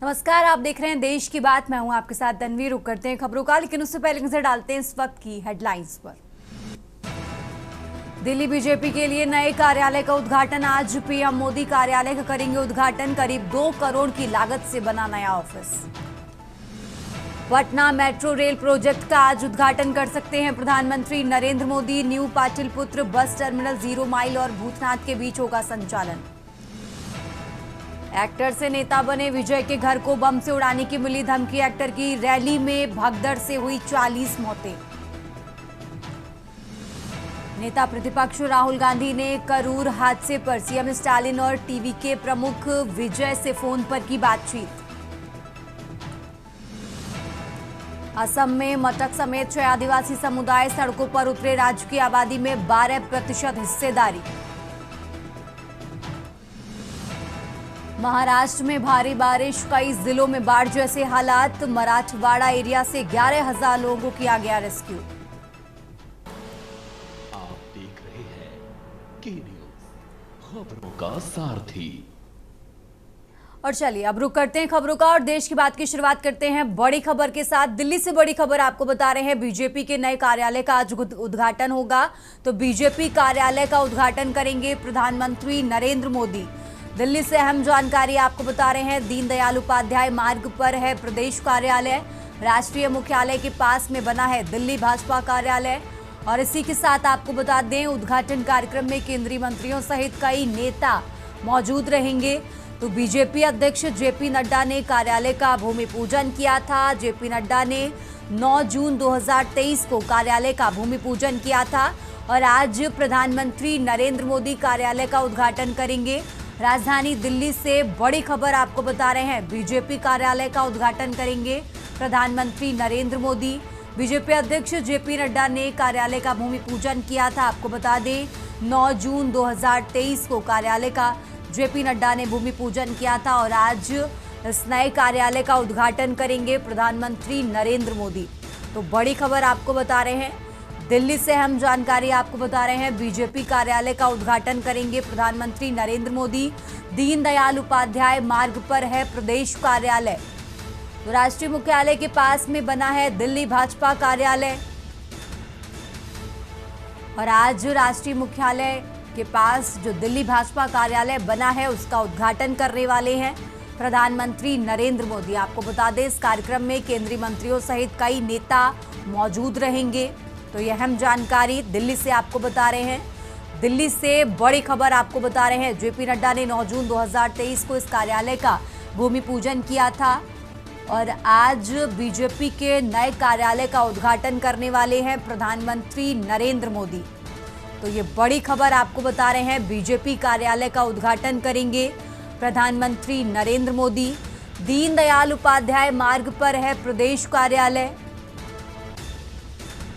नमस्कार, आप देख रहे हैं देश की बात। मैं हूं आपके साथ तन्वीर। रुक करते हैं खबरों का, लेकिन उससे पहले नजर डालते हैं इस वक्त की हेडलाइंस पर। दिल्ली बीजेपी के लिए नए कार्यालय का उद्घाटन। आज पीएम मोदी कार्यालय का करेंगे उद्घाटन। करीब 2 करोड़ की लागत से बना नया office. Patna metro rail project का आज उद्घाटन कर सकते हैं प्रधानमंत्री Narendra Modi. New Pataliputra bus terminal 0 mile और भूतनाथ के बीच होगा संचालन। एक्टर से नेता बने विजय के घर को बम से उड़ाने की मिली धमकी। एक्टर की रैली में भगदड़ से हुई 40 मौतें। नेता प्रतिपक्ष राहुल गांधी ने करूर हादसे पर सीएम स्टालिन और टीवीके प्रमुख विजय से फोन पर की बातचीत। असम में मटक समेत 6 आदिवासी समुदाय सड़कों पर उतरे। राज्य की आबादी में 12% हिस्सेदारी। महाराष्ट्र में भारी बारिश, कई जिलों में बाढ़ जैसे हालात। मराठवाड़ा एरिया से 11,000 लोगों को किया गया रेस्क्यू। आप देख रहे हैं के न्यूज़, खबरों का सारथी। और चलिए अब रुक करते हैं खबरों का और देश की बात की शुरुआत करते हैं बड़ी खबर के साथ। दिल्ली से बड़ी खबर आपको बता रहे हैं, बीजेपी के नए कार्यालय का आज उद्घाटन होगा। तो बीजेपी कार्यालय का उद्घाटन करेंगे प्रधानमंत्री नरेंद्र मोदी। दिल्ली से अहम जानकारी आपको बता रहे हैं, दीनदयाल उपाध्याय मार्ग पर है प्रदेश कार्यालय। राष्ट्रीय मुख्यालय के पास में बना है दिल्ली भाजपा कार्यालय। और इसी के साथ आपको बता दें, उद्घाटन कार्यक्रम में केंद्रीय मंत्रियों सहित कई नेता मौजूद रहेंगे। तो बीजेपी अध्यक्ष जेपी नड्डा ने कार्यालय का भूमि पूजन किया था। जेपी नड्डा ने 9 जून 2023 को कार्यालय का भूमि पूजन किया था और आज प्रधानमंत्री नरेंद्र मोदी कार्यालय का उद्घाटन करेंगे। राजधानी दिल्ली से बड़ी खबर आपको बता रहे हैं, बीजेपी कार्यालय का उद्घाटन करेंगे प्रधानमंत्री नरेंद्र मोदी। बीजेपी अध्यक्ष जेपी नड्डा ने कार्यालय का भूमि पूजन किया था। आपको बता दें, 9 जून 2023 को कार्यालय का जेपी नड्डा ने भूमि पूजन किया था और आज इस नए कार्यालय का उद्घाटन करेंगे प्रधानमंत्री नरेंद्र मोदी। तो बड़ी खबर आपको बता रहे हैं, दिल्ली से अहम जानकारी आपको बता रहे हैं, बीजेपी कार्यालय का उद्घाटन करेंगे प्रधानमंत्री नरेंद्र मोदी। दीनदयाल उपाध्याय मार्ग पर है प्रदेश कार्यालय। तो राष्ट्रीय मुख्यालय के पास में बना है दिल्ली भाजपा कार्यालय और आज राष्ट्रीय मुख्यालय के पास जो दिल्ली भाजपा कार्यालय बना है उसका उद्घाटन करने वाले हैं प्रधानमंत्री नरेंद्र मोदी। आपको बता दें, इस कार्यक्रम में केंद्रीय मंत्रियों सहित कई नेता मौजूद रहेंगे। तो यह अहम जानकारी दिल्ली से आपको बता रहे हैं। दिल्ली से बड़ी खबर आपको बता रहे हैं, जेपी नड्डा ने 9 जून 2023 को इस कार्यालय का भूमि पूजन किया था और आज बीजेपी के नए कार्यालय का उद्घाटन करने वाले हैं प्रधानमंत्री नरेंद्र मोदी। तो ये बड़ी खबर आपको बता रहे हैं, बीजेपी कार्यालय का उद्घाटन करेंगे प्रधानमंत्री नरेंद्र मोदी। दीनदयाल उपाध्याय मार्ग पर है प्रदेश कार्यालय।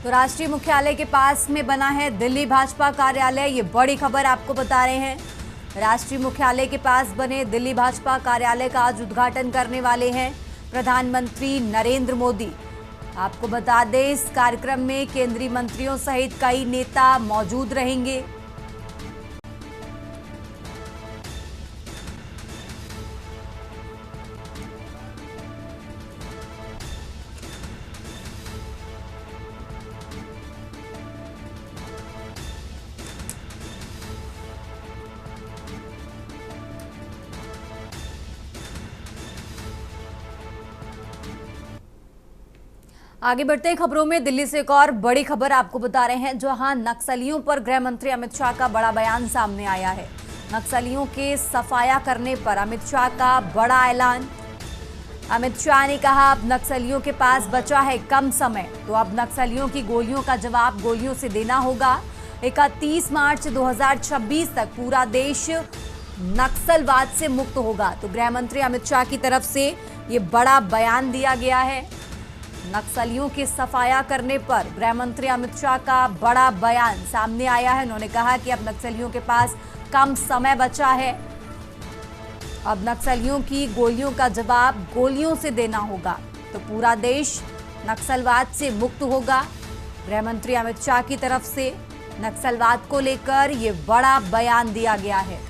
तो राष्ट्रीय मुख्यालय के पास में बना है दिल्ली भाजपा कार्यालय। ये बड़ी खबर आपको बता रहे हैं, राष्ट्रीय मुख्यालय के पास बने दिल्ली भाजपा कार्यालय का आज उद्घाटन करने वाले हैं प्रधानमंत्री नरेंद्र मोदी। आपको बता दें, इस कार्यक्रम में केंद्रीय मंत्रियों सहित कई नेता मौजूद रहेंगे। आगे बढ़ते हैं खबरों में। दिल्ली से एक और बड़ी खबर आपको बता रहे हैं, जहां नक्सलियों पर गृह मंत्री अमित शाह का बड़ा बयान सामने आया है। नक्सलियों के सफाया करने पर अमित शाह का बड़ा ऐलान। अमित शाह ने कहा, अब नक्सलियों के पास बचा है कम समय, तो अब नक्सलियों की गोलियों का जवाब गोलियों से देना होगा। 31 मार्च 2026 तक पूरा देश नक्सलवाद से मुक्त होगा। तो गृह मंत्री अमित शाह की तरफ से ये बड़ा बयान दिया गया है। नक्सलियों की सफाया करने पर गृह मंत्री अमित शाह का बड़ा बयान सामने आया है। उन्होंने कहा कि अब नक्सलियों के पास कम समय बचा है, अब नक्सलियों की गोलियों का जवाब गोलियों से देना होगा। तो पूरा देश नक्सलवाद से मुक्त होगा। गृह मंत्री अमित शाह की तरफ से नक्सलवाद को लेकर ये बड़ा बयान दिया गया है।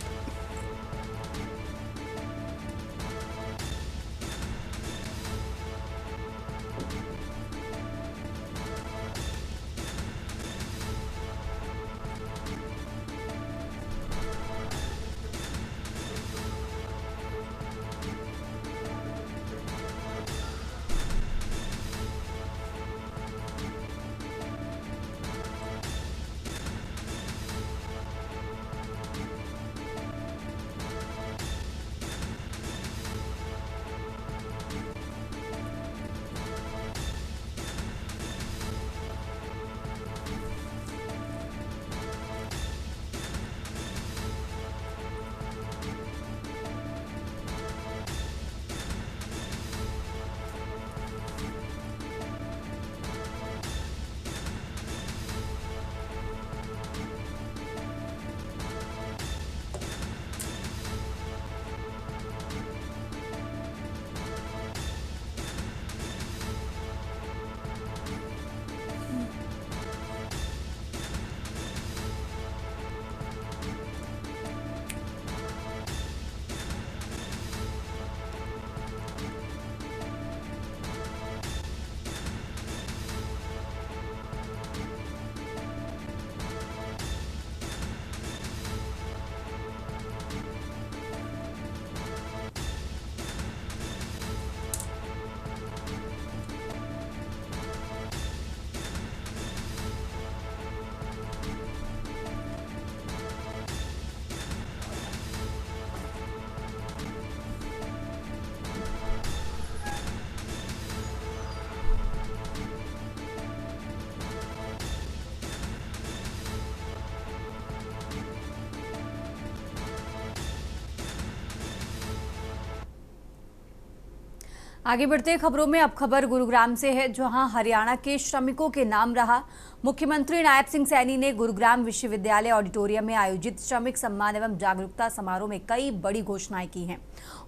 आगे बढ़ते हैं खबरों में। अब खबर गुरुग्राम से है, जहां हरियाणा के श्रमिकों के नाम रहा। मुख्यमंत्री नायब सिंह सैनी ने गुरुग्राम विश्वविद्यालय ऑडिटोरियम में आयोजित श्रमिक सम्मान एवं जागरूकता समारोह में कई बड़ी घोषणाएं की हैं।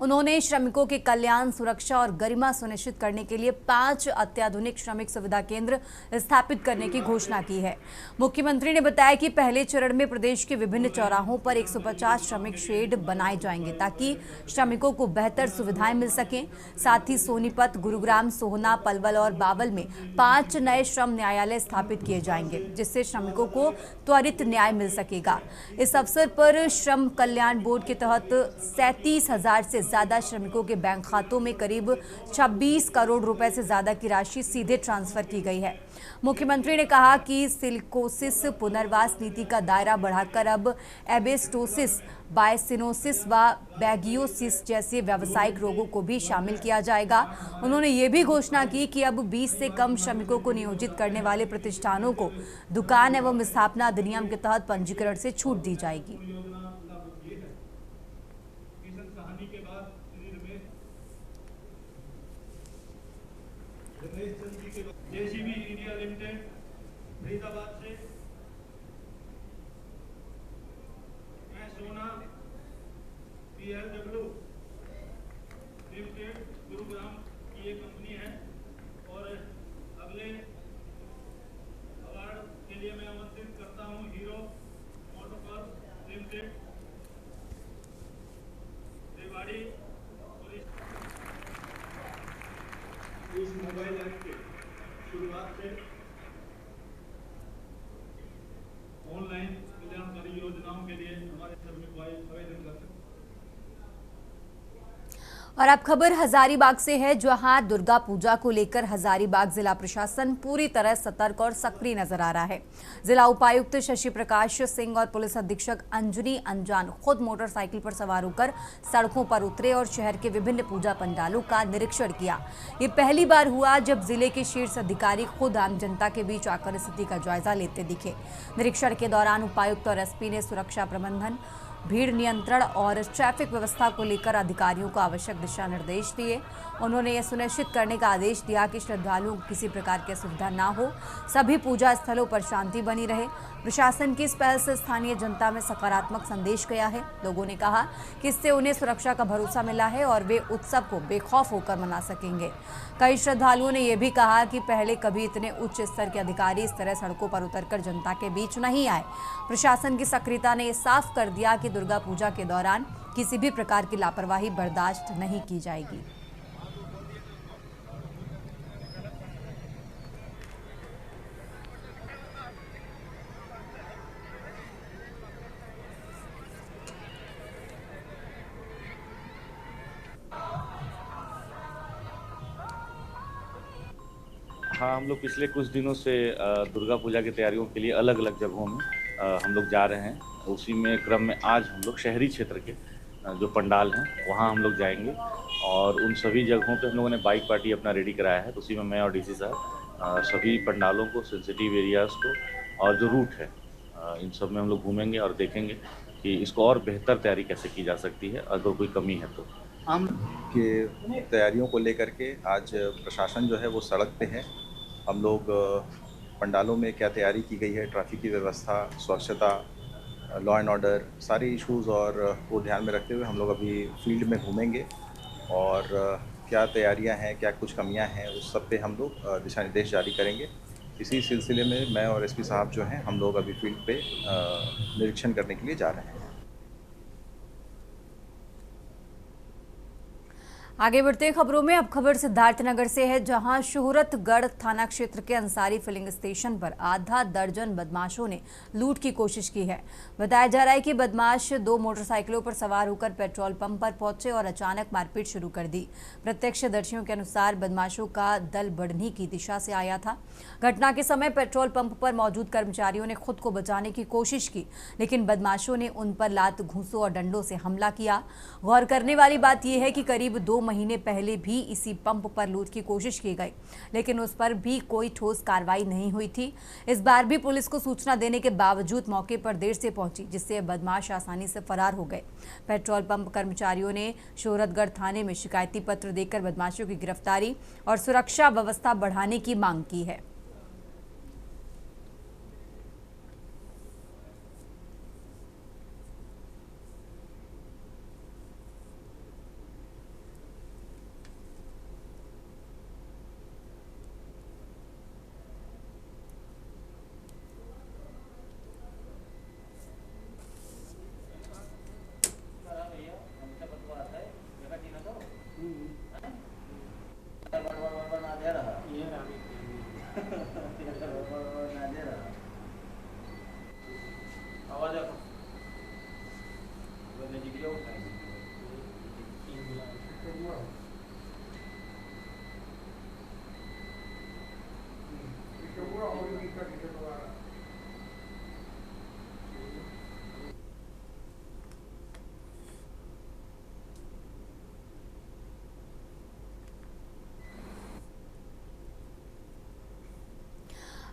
उन्होंने श्रमिकों के कल्याण, सुरक्षा और गरिमा सुनिश्चित करने के लिए 5 अत्याधुनिक श्रमिक सुविधा केंद्र स्थापित करने की घोषणा की है। मुख्यमंत्री ने बताया कि पहले चरण में प्रदेश के विभिन्न चौराहों पर 150 श्रमिक शेड बनाए जाएंगे, ताकि श्रमिकों को बेहतर सुविधाएं मिल सकें। साथ ही सोनीपत, गुरुग्राम, सोहना, पलवल और बावल में 5 नए श्रम न्यायालय स्थापित किए जाएंगे, जिससे श्रमिकों को त्वरित न्याय मिल सकेगा। इस अवसर पर श्रम कल्याण बोर्ड के तहत 37,000 से ज्यादा श्रमिकों के बैंक खातों में करीब 26 करोड़ रुपए से ज्यादा की राशि सीधे ट्रांसफर की गई है। मुख्यमंत्री ने कहा कि सिलिकोसिस पुनर्वास नीति का दायरा बढ़ाकर अब एबेस्टोसिस, बायसिनोसिस व बैगियोसिस जैसे व्यावसायिक रोगों को भी शामिल किया जाएगा। उन्होंने ये भी घोषणा की कि अब 20 से कम श्रमिकों को नियोजित करने वाले प्रतिष्ठानों को दुकान एवं स्थापना अधिनियम के तहत पंजीकरण से छूट दी जाएगी। जेसीबी इंडिया लिमिटेड फरीदाबाद से, मैं सोना PLW लिमिटेड गुरुग्राम की एक कंपनी है, और अगले अवार्ड के लिए मैं आमंत्रित करता हूं हीरो मोटरकॉर्प लिमिटेड रेवाड़ी। इस मोबाइल ऐप के शुरुआत से ऑनलाइन कल्याणकारी योजनाओं के लिए हमारे श्रमिक भाई आवेदन कर सकते हैं। और अब खबर हजारीबाग से है, जहां दुर्गा पूजा को लेकर हजारीबाग जिला प्रशासन पूरी तरह सतर्क और सक्रिय नजर आ रहा है। जिला उपायुक्त शशि प्रकाश सिंह और पुलिस अधीक्षक अंजनी अंजान खुद मोटरसाइकिल पर सवार होकर सड़कों पर उतरे और शहर के विभिन्न पूजा पंडालों का निरीक्षण किया। ये पहली बार हुआ जब जिले के शीर्ष अधिकारी खुद आम जनता के बीच आकर स्थिति का जायजा लेते दिखे। निरीक्षण के दौरान उपायुक्त और एसपी ने सुरक्षा प्रबंधन, भीड़ नियंत्रण और ट्रैफिक व्यवस्था को लेकर अधिकारियों को आवश्यक दिशा निर्देश दिए। उन्होंने यह सुनिश्चित करने का आदेश दिया कि श्रद्धालुओं को किसी प्रकार की असुविधा ना हो, सभी पूजा स्थलों पर शांति बनी रहे। प्रशासन की इस पहल से स्थानीय जनता में सकारात्मक संदेश गया है। लोगों ने कहा कि इससे उन्हें सुरक्षा का भरोसा मिला है और वे उत्सव को बेखौफ होकर मना सकेंगे। कई श्रद्धालुओं ने यह भी कहा कि पहले कभी इतने उच्च स्तर के अधिकारी इस तरह सड़कों पर उतरकर जनता के बीच नहीं आए। प्रशासन की सक्रियता ने यह साफ कर दिया कि दुर्गा पूजा के दौरान किसी भी प्रकार की लापरवाही बर्दाश्त नहीं की जाएगी। हाँ, हम लोग पिछले कुछ दिनों से दुर्गा पूजा की तैयारियों के लिए अलग अलग जगहों में हम लोग जा रहे हैं। उसी में क्रम में आज हम लोग शहरी क्षेत्र के जो पंडाल हैं वहाँ हम लोग जाएंगे, और उन सभी जगहों पे हम लोगों ने बाइक पार्टी अपना रेडी कराया है। तो उसी में मैं और डीसी साहब सभी पंडालों को, सेंसिटिव एरियाज़ को और जो रूट है इन सब में हम लोग घूमेंगे और देखेंगे कि इसको और बेहतर तैयारी कैसे की जा सकती है, अगर कोई कमी है तो। हम के तैयारियों को लेकर के आज प्रशासन जो है वो सड़क पे है। हम लोग पंडालों में क्या तैयारी की गई है, ट्रैफिक की व्यवस्था, स्वच्छता, लॉ एंड ऑर्डर, सारे इश्यूज़ और वो ध्यान में रखते हुए हम लोग अभी फील्ड में घूमेंगे और क्या तैयारियां हैं, क्या कुछ कमियां हैं, उस सब पे हम लोग दिशा निर्देश जारी करेंगे। इसी सिलसिले में मैं और एसपी साहब जो हैं हम लोग अभी फील्ड पे निरीक्षण करने के लिए जा रहे हैं। आगे बढ़ते हैं खबरों में। अब खबर सिद्धार्थनगर से है, जहां शोहरतगढ़ थाना क्षेत्र के अंसारी फिलिंग स्टेशन पर आधा दर्जन बदमाशों ने लूट की कोशिश की है। बताया जा रहा है कि बदमाश 2 मोटरसाइकिलों पर सवार होकर पेट्रोल पंप पर पहुंचे और अचानक मारपीट शुरू कर दी। प्रत्यक्षदर्शियों के अनुसार बदमाशों का दल बढ़नी की दिशा से आया था। घटना के समय पेट्रोल पंप पर मौजूद कर्मचारियों ने खुद को बचाने की कोशिश की, लेकिन बदमाशों ने उन पर लात, घूंसों और डंडों से हमला किया। गौर करने वाली बात यह है कि करीब 2 महीने पहले भी इसी पंप पर लूट की कोशिश की गई, लेकिन उस पर भी कोई ठोस कार्रवाई नहीं हुई थी। इस बार भी पुलिस को सूचना देने के बावजूद मौके पर देर से पहुंची, जिससे बदमाश आसानी से फरार हो गए। पेट्रोल पंप कर्मचारियों ने शोहरतगढ़ थाने में शिकायती पत्र देकर बदमाशों की गिरफ्तारी और सुरक्षा व्यवस्था बढ़ाने की मांग की है।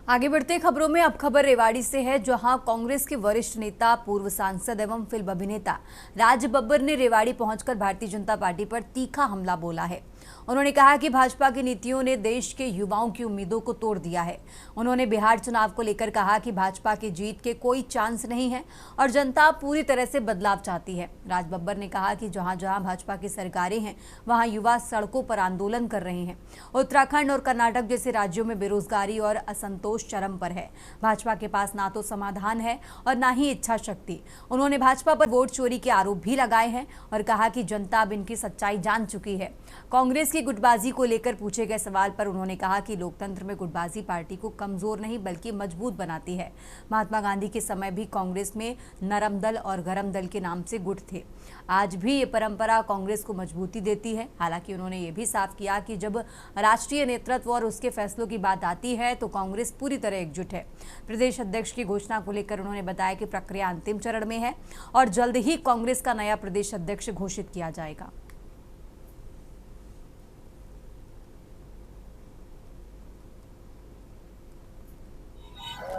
आगे बढ़ते खबरों में अब खबर रेवाड़ी से है, जहां कांग्रेस के वरिष्ठ नेता पूर्व सांसद एवं फिल्म अभिनेता राज बब्बर ने रेवाड़ी पहुंचकर भारतीय जनता पार्टी पर तीखा हमला बोला है। उन्होंने कहा कि भाजपा की नीतियों ने देश के युवाओं की उम्मीदों को तोड़ दिया है। उन्होंने बिहार चुनाव को लेकर कहा कि भाजपा की जीत के कोई चांस नहीं है और जनता पूरी तरह से बदलाव चाहती है। राज बब्बर ने कहा कि जहां जहां भाजपा की सरकारें हैं, वहां युवा सड़कों पर आंदोलन कर रहे हैं। उत्तराखंड और कर्नाटक जैसे राज्यों में बेरोजगारी और असंतोष चरम पर है। भाजपा के पास ना तो समाधान है और ना ही इच्छा शक्ति। उन्होंने भाजपा पर वोट चोरी के आरोप भी लगाए हैं और कहा कि जनता अब इनकी सच्चाई जान चुकी है। कांग्रेस की गुटबाजी को लेकर पूछे गए सवाल पर उन्होंने कहा कि लोकतंत्र में गुटबाजी पार्टी को कमजोर नहीं बल्कि मजबूत बनाती है। महात्मा गांधी के समय भी कांग्रेस में नरम दल और गरम दल के नाम से गुट थे। आज भी ये परंपरा कांग्रेस को मजबूती देती है। हालांकि उन्होंने ये भी साफ किया कि जब राष्ट्रीय नेतृत्व और उसके फैसलों की बात आती है तो कांग्रेस पूरी तरह एकजुट है। प्रदेश अध्यक्ष की घोषणा को लेकर उन्होंने बताया कि प्रक्रिया अंतिम चरण में है और जल्द ही कांग्रेस का नया प्रदेश अध्यक्ष घोषित किया जाएगा।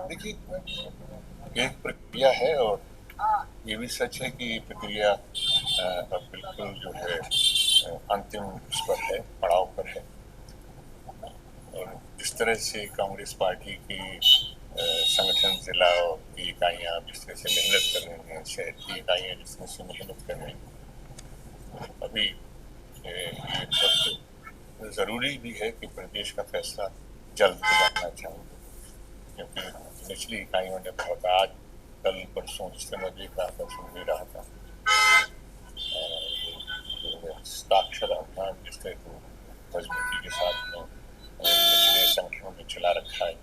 देखिए, एक प्रक्रिया है और ये भी सच है कि ये प्रक्रिया अब बिल्कुल जो है अंतिम उस पर है, पड़ाव पर है। और जिस तरह से कांग्रेस पार्टी की संगठन जिला की इकाइयाँ जिस तरह से मेहनत कर रही हैं, शहर की इकाइयाँ जिस तरह से मेहनत कर रही हैं, अभी ये बहुत ज़रूरी भी है कि प्रदेश का फैसला जल्द हो जाना चाहिए, क्योंकि निचली इकाइयों ने बहुत आज कल परसों जिस तरह देख रहा था, सुन भी रहा था, हस्ताक्षर अभियान जिस तरह को मजबूती के साथ निचले संगठनों में चला रखा है।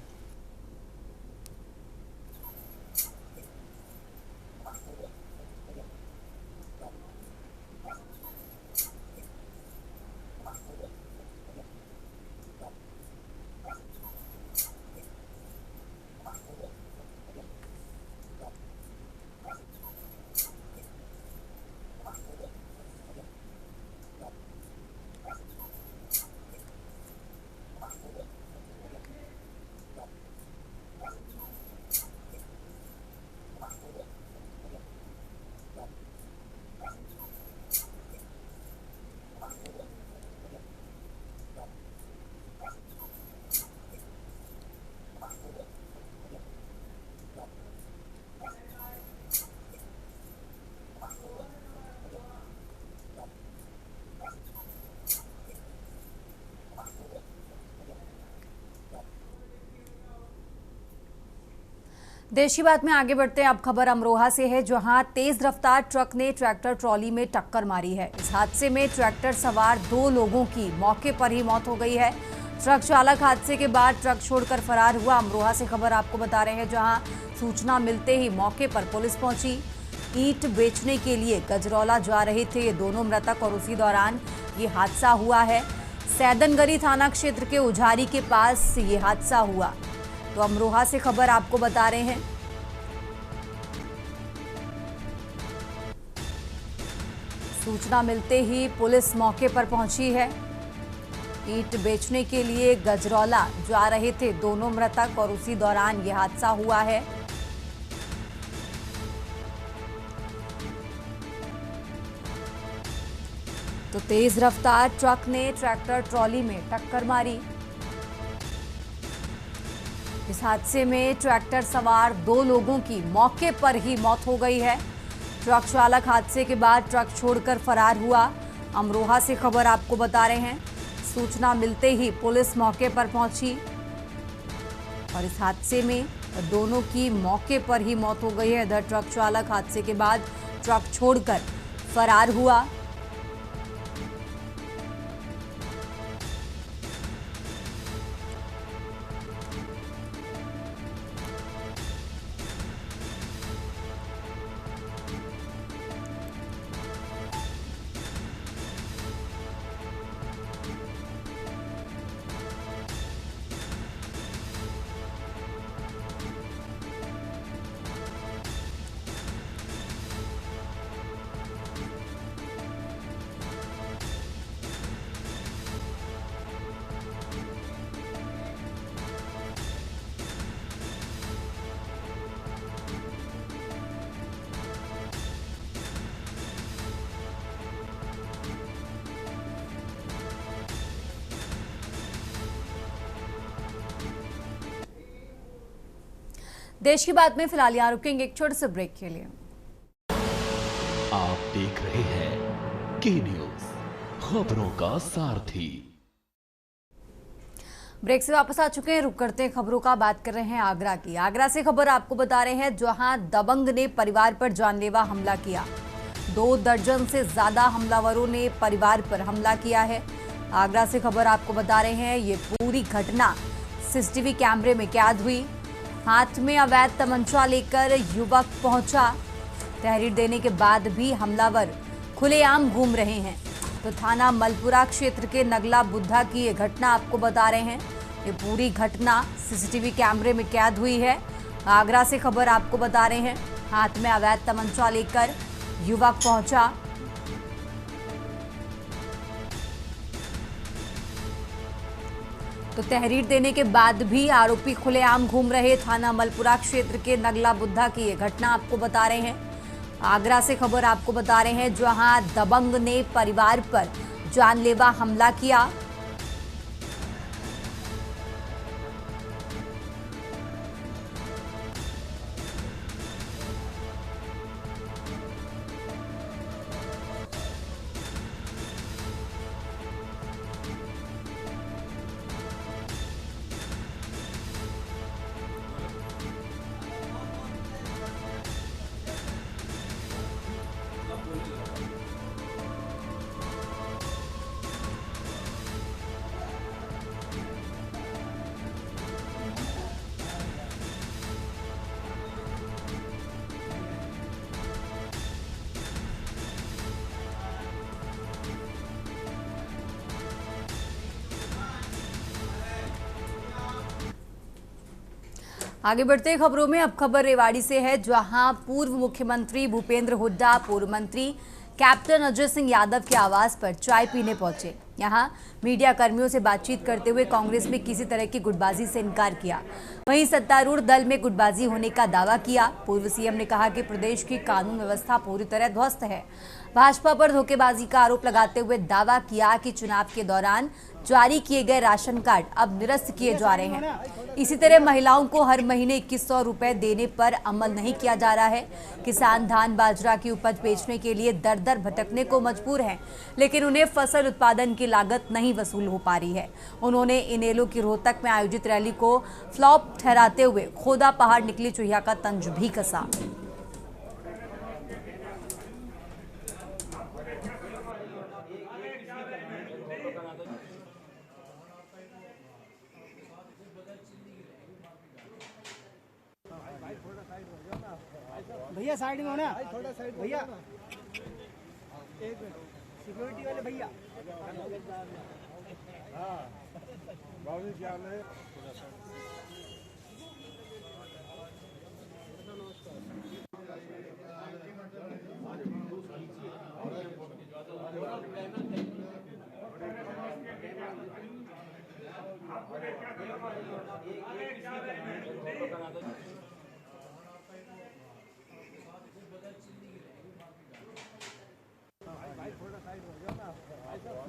देश की बात में आगे बढ़ते हैं। अब खबर अमरोहा से है, जहां तेज रफ्तार ट्रक ने ट्रैक्टर ट्रॉली में टक्कर मारी है। इस हादसे में ट्रैक्टर सवार 2 लोगों की मौके पर ही मौत हो गई है। ट्रक चालक हादसे के बाद ट्रक छोड़कर फरार हुआ। अमरोहा से खबर आपको बता रहे हैं, जहां सूचना मिलते ही मौके पर पुलिस पहुंची। ईंट बेचने के लिए गजरौला जा रहे थे ये दोनों मृतक और उसी दौरान ये हादसा हुआ है। सैदनगरी थाना क्षेत्र के उझारी के पास ये हादसा हुआ। तो अमरोहा से खबर आपको बता रहे हैं। सूचना मिलते ही पुलिस मौके पर पहुंची है। ईंट बेचने के लिए गजरौला जा रहे थे दोनों मृतक और उसी दौरान यह हादसा हुआ है। तो तेज रफ्तार ट्रक ने ट्रैक्टर ट्रॉली में टक्कर मारी। इस हादसे में ट्रैक्टर सवार 2 लोगों की मौके पर ही मौत हो गई है। ट्रक चालक हादसे के बाद ट्रक छोड़कर फरार हुआ। अमरोहा से खबर आपको बता रहे हैं। सूचना मिलते ही पुलिस मौके पर पहुंची और इस हादसे में दोनों की मौके पर ही मौत हो गई है। इधर ट्रक चालक हादसे के बाद ट्रक छोड़कर फरार हुआ। देश की बात में फिलहाल यहाँ रुकेंगे एक छोटे से ब्रेक के लिए। आप देख रहे हैं के न्यूज, खबरों का सारथी। ब्रेक से वापस आ चुके हैं। रुक करते हैं खबरों का। बात कर रहे हैं आगरा की। आगरा से खबर आपको बता रहे हैं जहां दबंग ने परिवार पर जानलेवा हमला किया। 2 दर्जन से ज्यादा हमलावरों ने परिवार पर हमला किया है। आगरा से खबर आपको बता रहे हैं ये पूरी घटना सीसीटीवी कैमरे में कैद हुई। हाथ में अवैध तमंचा लेकर युवक पहुंचा। तहरीर देने के बाद भी हमलावर खुलेआम घूम रहे हैं। तो थाना मलपुरा क्षेत्र के नगला बुद्धा की ये घटना आपको बता रहे हैं। ये पूरी घटना सीसीटीवी कैमरे में कैद हुई है। आगरा से खबर आपको बता रहे हैं हाथ में अवैध तमंचा लेकर युवक पहुंचा। तो तहरीर देने के बाद भी आरोपी खुलेआम घूम रहे। थाना मलपुरा क्षेत्र के नगला बुद्धा की ये घटना आपको बता रहे हैं। आगरा से खबर आपको बता रहे हैं जहां दबंग ने परिवार पर जानलेवा हमला किया। आगे बढ़ते खबरों में। अब खबर रेवाड़ी से है जहां पूर्व मुख्यमंत्री भूपेंद्र हुड्डा पूर्व मंत्री कैप्टन अजय सिंह यादव के आवास पर चाय पीने पहुंचे। यहां मीडिया कर्मियों से बातचीत करते हुए कांग्रेस में किसी तरह की गुटबाजी से इनकार किया। वहीं सत्तारूढ़ दल में गुटबाजी होने का दावा किया। पूर्व सीएम ने कहा कि प्रदेश की कानून व्यवस्था पूरी तरह ध्वस्त है। भाजपा पर धोखेबाजी का आरोप लगाते हुए दावा किया कि चुनाव के दौरान जारी किए गए राशन कार्ड अब निरस्त किए जा रहे हैं। इसी तरह महिलाओं को हर महीने 2100 रुपए देने पर अमल नहीं किया जा रहा है। किसान धान बाजरा की उपज बेचने के लिए दर दर भटकने को मजबूर हैं, लेकिन उन्हें फसल उत्पादन की लागत नहीं वसूल हो पा रही है। उन्होंने इनेलो की रोहतक में आयोजित रैली को फ्लॉप ठहराते हुए खोदा पहाड़ निकली चुहिया का तंज भी कसा। भैया साइड में होना, थोड़ा साइड भैया, एक मिनट सिक्योरिटी वाले भैया। हाँ बाबू क्या हाल है?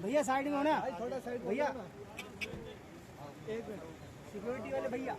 भैया साइड में होना, थोड़ा साइड भैया, एक मिनट, सिक्योरिटी वाले भैया।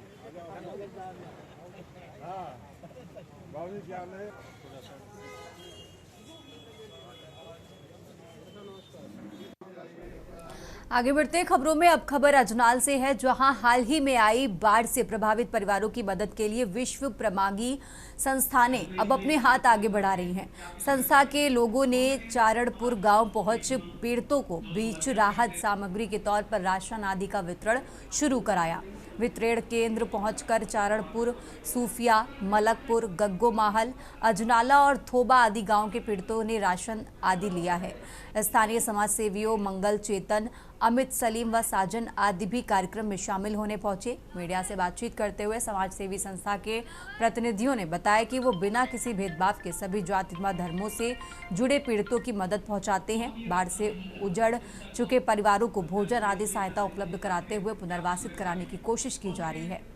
आगे बढ़ते हैं खबरों में। अब खबर अजनाल से है, जहां हाल ही में आई बाढ़ से प्रभावित परिवारों की मदद के लिए विश्व प्रमागी संस्थानें अब अपने हाथ आगे बढ़ा रही हैं। संस्था के लोगों ने चारणपुर गांव पहुंच पीड़ितों को बीच राहत सामग्री के तौर पर राशन आदि का वितरण शुरू कराया। वितरण केंद्र पहुंचकर चारणपुर, सूफिया, मलकपुर, गग्गो माहल, अजनाला और थोबा आदि गांव के पीड़ितों ने राशन आदि लिया है। स्थानीय समाज सेवियों मंगल चेतन, अमित सलीम व साजन आदि भी कार्यक्रम में शामिल होने पहुंचे। मीडिया से बातचीत करते हुए समाज सेवी संस्था के प्रतिनिधियों ने बताया कि वो बिना किसी भेदभाव के सभी जाति व धर्मों से जुड़े पीड़ितों की मदद पहुंचाते हैं। बाढ़ से उजड़ चुके परिवारों को भोजन आदि सहायता उपलब्ध कराते हुए पुनर्वासित कराने की कोशिश की जा रही है।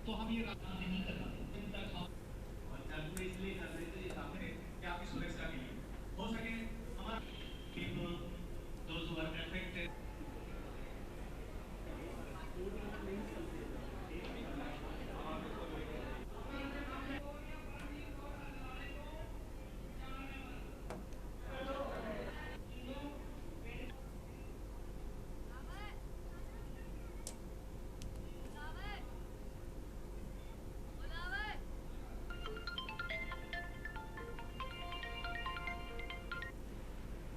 तो हम ये राजनीति नहीं करना और जागरूक इसलिए कर रहे थे कि आपकी सुरक्षा के लिए हो सके हमारा people those who are affected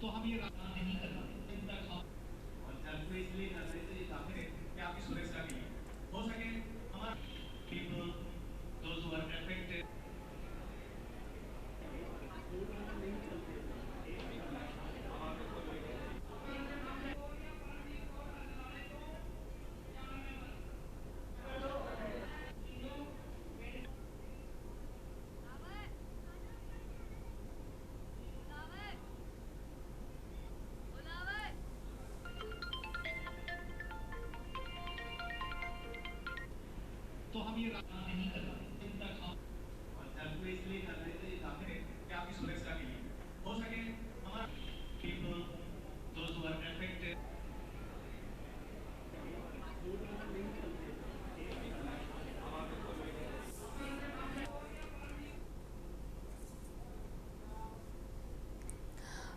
तो हम ये राजनीति नहीं करना और जागरूक इसलिए कर रहे थे कि आपकी सुरक्षा के लिए हो सके हमारा people those who are affected तो हम ये राजनीति नहीं करना और जागरूक इसलिए कर रहे थे कि आपकी सुरक्षा के लिए हो सके हमारा people those who are affected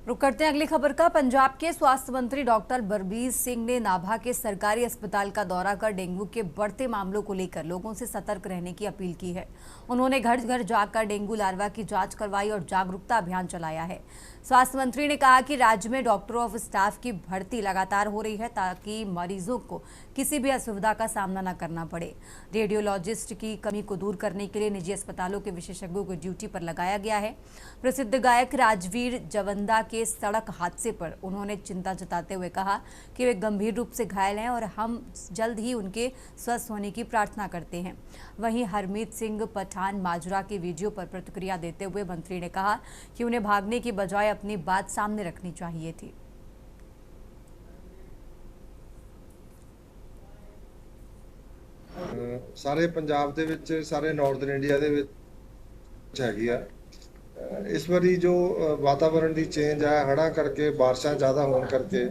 रुक करते हैं अगली खबर का। पंजाब के स्वास्थ्य मंत्री डॉक्टर बलबीर सिंह ने नाभा के सरकारी अस्पताल का दौरा कर डेंगू के बढ़ते मामलों को लेकर लोगों से सतर्क रहने की अपील की है। उन्होंने घर घर जाकर डेंगू लार्वा की जांच करवाई और जागरूकता अभियान चलाया है। स्वास्थ्य मंत्री ने कहा कि राज्य में डॉक्टरों और स्टाफ की भर्ती लगातार हो रही है ताकि मरीजों को किसी भी असुविधा का सामना न करना पड़े। रेडियोलॉजिस्ट की कमी को दूर करने के लिए निजी अस्पतालों के विशेषज्ञों को ड्यूटी पर लगाया गया है। प्रसिद्ध गायक राजवीर जवंदा के सड़क हादसे पर उन्होंने चिंता जताते हुए कहा कि वे गंभीर रूप से घायल हैं और हम जल्द ही उनके स्वस्थ होने की प्रार्थना करते हैं। वहीं हरमीत सिंह पठान माजरा के वीडियो पर प्रतिक्रिया देते हुए मंत्री ने कहा कि उन्हें भागने की बजाय अपनी बात सामने रखनी चाहिए थी। सारे पंजाब दे विच सारे नॉर्थन इंडिया दे विच हैगी आ। इस बारी जो वातावरण की चेंज है हड़ा करके बारिशां ज़्यादा होने करके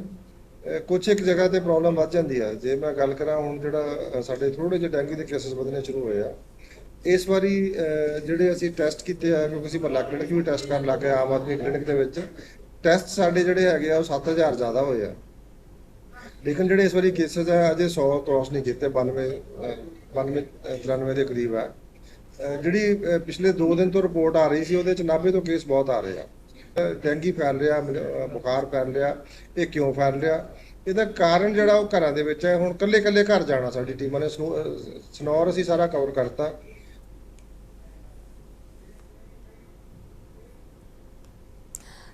कुछ एक जगह ते प्रॉब्लम वध जाती है। जे मैं गल करा हुण जिहड़ा साडे थोड़े जिहे डेंगू के केसेस वधने शुरू होए आ इस बारी जिहड़े असीं टेस्ट कीते आ क्योंकि असीं भला क्लिनिक भी टेस्ट करन लग गए आम आदमी क्लिनिक दे विच टेस्ट साडे जिहड़े हैगे आ 7000 ज़्यादा होए आ। लेकिन जिहड़े इस बारी केसेस है अजे 100 क्रॉस नहीं कीते 92-93 के करीब है। जिहड़ी पिछले 2 दिन तो रिपोर्ट आ रही सी ਉਹਦੇ 'ਚ 90 तो केस बहुत आ रहे हैं। डेंगू फैल रहा बुखार फैल रहा ये क्यों फैल रहा ਇਹਦਾ ਕਾਰਨ ਜਿਹੜਾ ਉਹ ਘਰਾਂ ਦੇ ਵਿੱਚ ਹੈ। ਹੁਣ ਕੱਲੇ ਕੱਲੇ ਘਰ ਜਾਣਾ ਸਾਡੀ ਟੀਮਾਂ ਨੇ ਸਨੌਰ ਅਸੀਂ ਸਾਰਾ ਕਵਰ ਕਰਤਾ।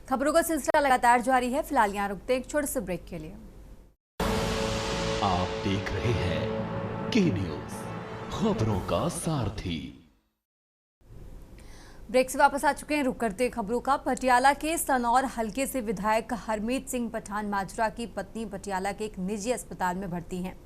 खबरों का सिलसिला लगातार जारी है। फिलहाल यहाँ रुकते हैं एक छोटे से ब्रेक के लिए। आप देख रहे हैं के न्यूज, खबरों का सारथी। ब्रेक से वापस आ चुके हैं। रुक करते खबरों का। पटियाला के सनौर हलके से विधायक हरमीत सिंह पठान माजरा की पत्नी पटियाला के एक निजी अस्पताल में भर्ती हैं।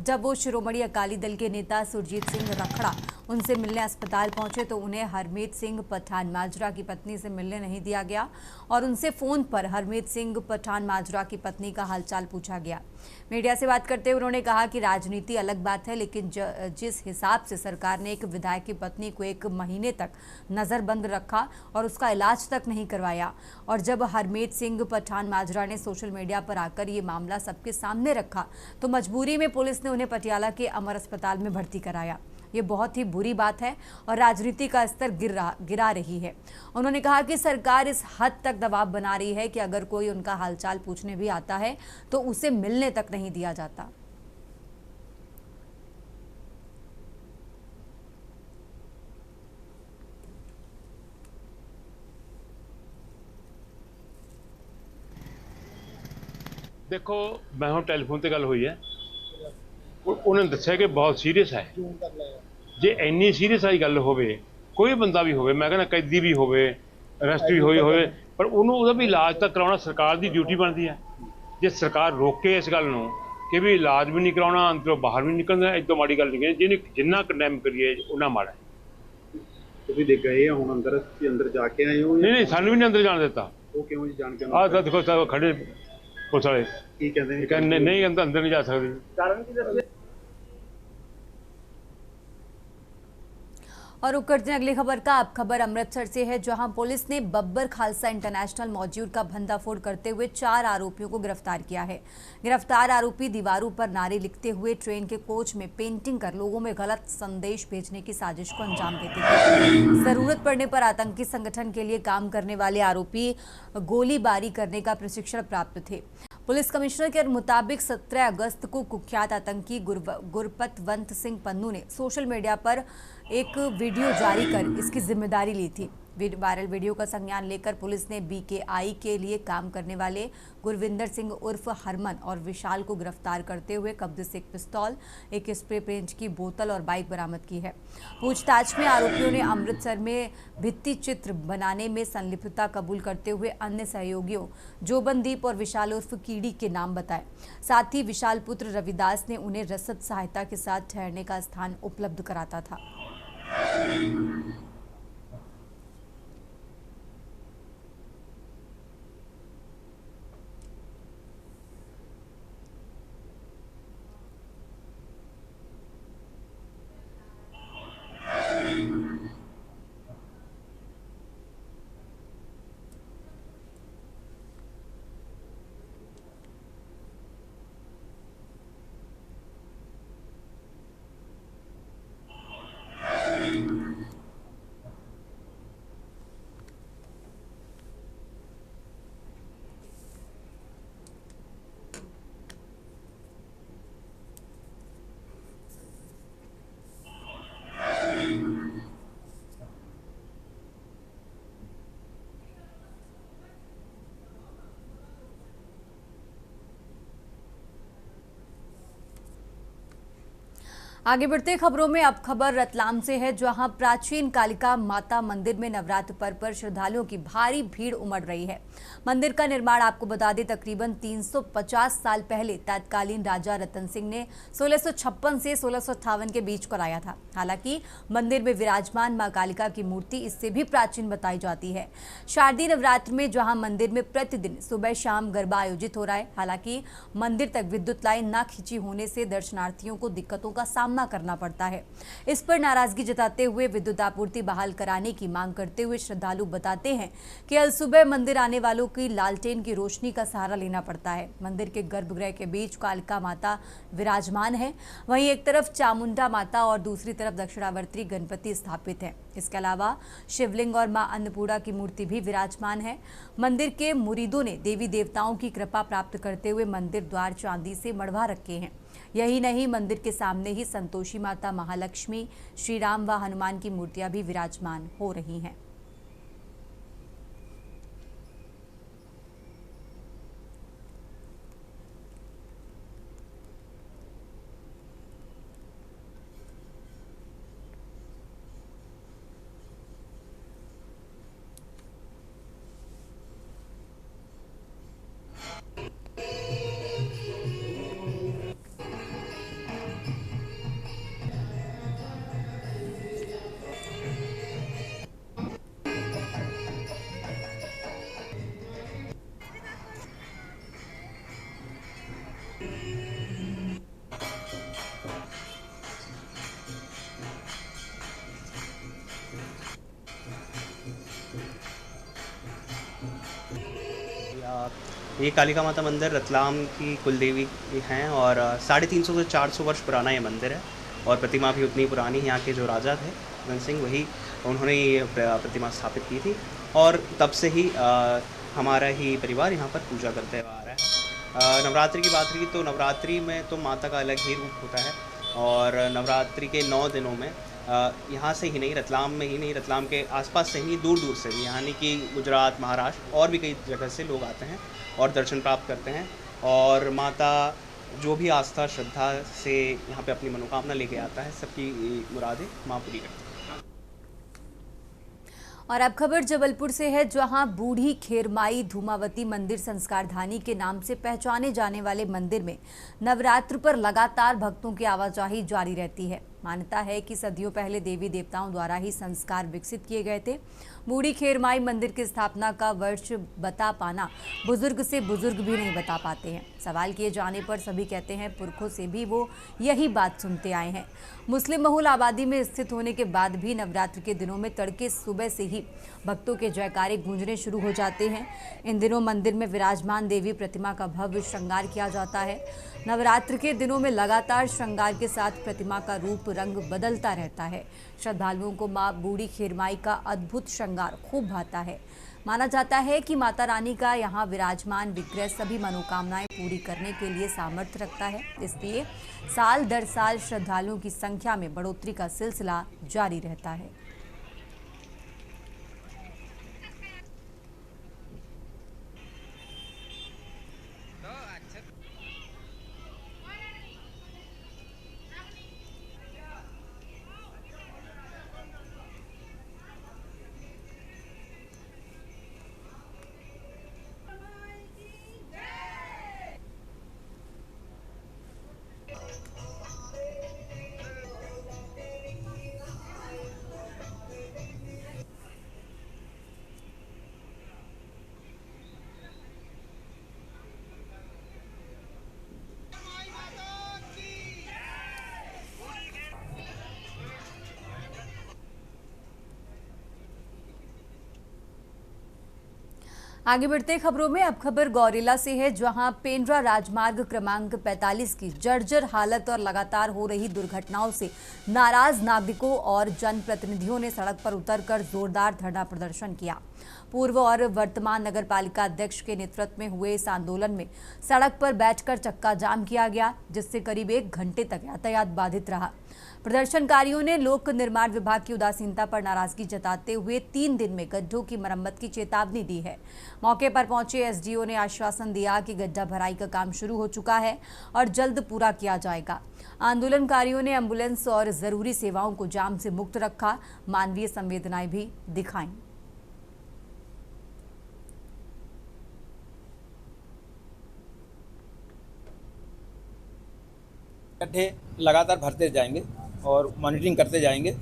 जब वो शिरोमणि अकाली दल के नेता सुरजीत सिंह रखड़ा उनसे मिलने अस्पताल पहुंचे तो उन्हें हरमीत सिंह पठान माजरा की पत्नी से मिलने नहीं दिया गया और उनसे फोन पर हरमीत सिंह पठान माजरा की पत्नी का हालचाल पूछा गया। मीडिया से बात करते हुए उन्होंने कहा कि राजनीति अलग बात है, लेकिन जिस हिसाब से सरकार ने एक विधायक की पत्नी को 1 महीने तक नजरबंद रखा और उसका इलाज तक नहीं करवाया, और जब हरमीत सिंह पठान माजरा ने सोशल मीडिया पर आकर ये मामला सबके सामने रखा तो मजबूरी में पुलिस ने उन्हें पटियाला के अमर अस्पताल में भर्ती कराया। ये बहुत ही बुरी बात है और राजनीति का स्तर गिरा रही है। उन्होंने कहा कि सरकार इस हद तक दबाव बना रही है कि अगर कोई उनका हालचाल पूछने भी आता है तो उसे मिलने तक नहीं दिया जाता। देखो, मैं हूँ टेलीफोन से गल हुई है, उन्होंने दस्या कि बहुत सीरीयस है। जे इन्नी सीरीयस वाली गल होवे, कोई बंदा भी होवे, मैं कहना कैदी भी होवे, अरेस्ट भी होवे, पर उन्होंने भी इलाज तक कराना सरकार की ड्यूटी बनती है। जे सरकार रोके इस गल नूं कि भी इलाज भी नहीं कराना, अंदरों बाहर भी निकलना, इतों माड़ी गल नहीं है। जिन्ना कंडेम करिए उन्ना माड़ा है। ਤੁਸੀਂ ਦੇਖ ਗਏ ਹੁਣ अंदर जाके आए हो? नहीं, सानू भी नहीं अंदर जान देता। वो क्यों जी जान के? आ देखो सब खड़े पुलिस वाले की कहते हैं नहीं अंदर नहीं जा सकते। कारण की दस्से? और रुक करते हैं अगली खबर का। अब खबर अमृतसर से है, जहां पुलिस ने बब्बर खालसा इंटरनेशनल मॉड्यूल का भंडाफोड़ करते हुए 4 आरोपियों को गिरफ्तार किया है। गिरफ्तार आरोपी दीवारों पर नारे लिखते हुए ट्रेन के कोच में पेंटिंग कर लोगों में गलत संदेश भेजने की साजिश को अंजाम देते थे। जरूरत पड़ने पर आतंकी संगठन के लिए काम करने वाले आरोपी गोलीबारी करने का प्रशिक्षण प्राप्त थे। पुलिस कमिश्नर के मुताबिक 17 अगस्त को कुख्यात आतंकी गुरपतवंत सिंह पन्नू ने सोशल मीडिया पर एक वीडियो जारी कर इसकी जिम्मेदारी ली थी। वायरल वीडियो का संज्ञान लेकर पुलिस ने BKI के लिए काम करने वाले गुरविंदर सिंह उर्फ हरमन और विशाल को गिरफ्तार करते हुए कब्जे से एक पिस्तौल, एक स्प्रे पेंट की बोतल और बाइक बरामद की है। पूछताछ में आरोपियों ने अमृतसर में भित्ति चित्र बनाने में संलिप्तता कबूल करते हुए अन्य सहयोगियों जोबनदीप और विशाल उर्फ कीड़ी के नाम बताए। साथ ही विशाल पुत्र रविदास ने उन्हें रसद सहायता के साथ ठहरने का स्थान उपलब्ध कराता था। आगे बढ़ते खबरों में। अब खबर रतलाम से है, जहां प्राचीन कालिका माता मंदिर में नवरात्र पर्व पर श्रद्धालुओं की भारी भीड़ उमड़ रही है। मंदिर का निर्माण आपको बता दें तकरीबन 350 साल पहले तत्कालीन राजा रतन सिंह ने 1656 से 1658 के बीच कराया था। हालांकि मंदिर में विराजमान मां कालिका की मूर्ति इससे भी प्राचीन बताई जाती है। शारदीय नवरात्र में जहां मंदिर में प्रतिदिन सुबह शाम गरबा आयोजित हो रहा है। हालांकि मंदिर तक विद्युत लाइन न खींची होने से दर्शनार्थियों को दिक्कतों का सामना सामना करना पड़ता है। इस पर नाराजगी जताते हुए विद्युत आपूर्ति बहाल कराने की मांग करते हुए श्रद्धालु बताते हैं कि अल सुबह मंदिर आने वालों की लालटेन की रोशनी का सहारा लेना पड़ता है। मंदिर के गर्भगृह के बीच कालिका माता विराजमान है, वहीं एक तरफ चामुंडा माता और दूसरी तरफ दक्षिणावर्ती गणपति स्थापित है। इसके अलावा शिवलिंग और मां अन्नपूर्णा की मूर्ति भी विराजमान है। मंदिर के मुरीदों ने देवी देवताओं की कृपा प्राप्त करते हुए मंदिर द्वार चांदी से मढ़वा रखे हैं। यही नहीं, मंदिर के सामने ही संतोषी माता, महालक्ष्मी, श्री राम व हनुमान की मूर्तियां भी विराजमान हो रही हैं। ये कालिका माता मंदिर रतलाम की कुलदेवी हैं और 350 से 400 वर्ष पुराना ये मंदिर है और प्रतिमा भी उतनी पुरानी। यहाँ के जो राजा थे धन सिंह, वही उन्होंने ये प्रतिमा स्थापित की थी और तब से ही हमारा ही परिवार यहाँ पर पूजा करते हुए आ रहा है। नवरात्रि की बात रही तो नवरात्रि में तो माता का अलग ही रूप होता है और नवरात्रि के 9 दिनों में यहाँ से ही नहीं, रतलाम में ही नहीं, रतलाम के आसपास से ही दूर दूर से भी, यानी कि गुजरात, महाराष्ट्र और भी कई जगह से लोग आते हैं और दर्शन प्राप्त करते हैं और माता जो भी आस्था श्रद्धा से यहाँ पे अपनी मनोकामना लेके आता है, सबकी मुरादें माँ पूरी करती है। और अब खबर जबलपुर से है, जहां बूढ़ी खेरमाई धूमावती मंदिर संस्कारधानी के नाम से पहचाने जाने वाले मंदिर में नवरात्र पर लगातार भक्तों की आवाजाही जारी रहती है। मान्यता है कि सदियों पहले देवी देवताओं द्वारा ही संस्कार विकसित किए गए थे। बूढ़ी खेरमाई मंदिर की स्थापना का वर्ष बता पाना बुजुर्ग से बुजुर्ग भी नहीं बता पाते हैं। सवाल किए जाने पर सभी कहते हैं पुरखों से भी वो यही बात सुनते आए हैं। मुस्लिम बहुल आबादी में स्थित होने के बाद भी नवरात्र के दिनों में तड़के सुबह से ही भक्तों के जयकारे गूंजने शुरू हो जाते हैं। इन दिनों मंदिर में विराजमान देवी प्रतिमा का भव्य श्रृंगार किया जाता है। नवरात्र के दिनों में लगातार श्रृंगार के साथ प्रतिमा का रूप रंग बदलता रहता है। श्रद्धालुओं को मां बूढ़ी खेरमाई का अद्भुत श्रृंगार खूब भाता है। माना जाता है कि माता रानी का यहाँ विराजमान विग्रह सभी मनोकामनाएं पूरी करने के लिए सामर्थ्य रखता है। इसलिए साल दर साल श्रद्धालुओं की संख्या में बढ़ोतरी का सिलसिला जारी रहता है। आगे बढ़ते खबरों में अब खबर गौरेला से है, जहां पेंड्रा राजमार्ग क्रमांक 45 की जर्जर हालत और लगातार हो रही दुर्घटनाओं से नाराज नागरिकों और जनप्रतिनिधियों ने सड़क पर उतरकर जोरदार धरना प्रदर्शन किया। पूर्व और वर्तमान नगरपालिका अध्यक्ष के नेतृत्व में हुए इस आंदोलन में सड़क पर बैठकर चक्का जाम किया गया, जिससे करीब 1 घंटे तक यातायात बाधित रहा। प्रदर्शनकारियों ने लोक निर्माण विभाग की उदासीनता पर नाराजगी जताते हुए 3 दिन में गड्ढों की मरम्मत की चेतावनी दी है। मौके पर पहुंचे एसडीओ ने आश्वासन दिया कि गड्ढा भराई का काम शुरू हो चुका है और जल्द पूरा किया जाएगा। आंदोलनकारियों ने एम्बुलेंस और जरूरी सेवाओं को जाम से मुक्त रखा, मानवीय संवेदनाएं भी दिखाई। गड्ढे लगातार भरते जाएंगे और मॉनिटरिंग करते जाएंगे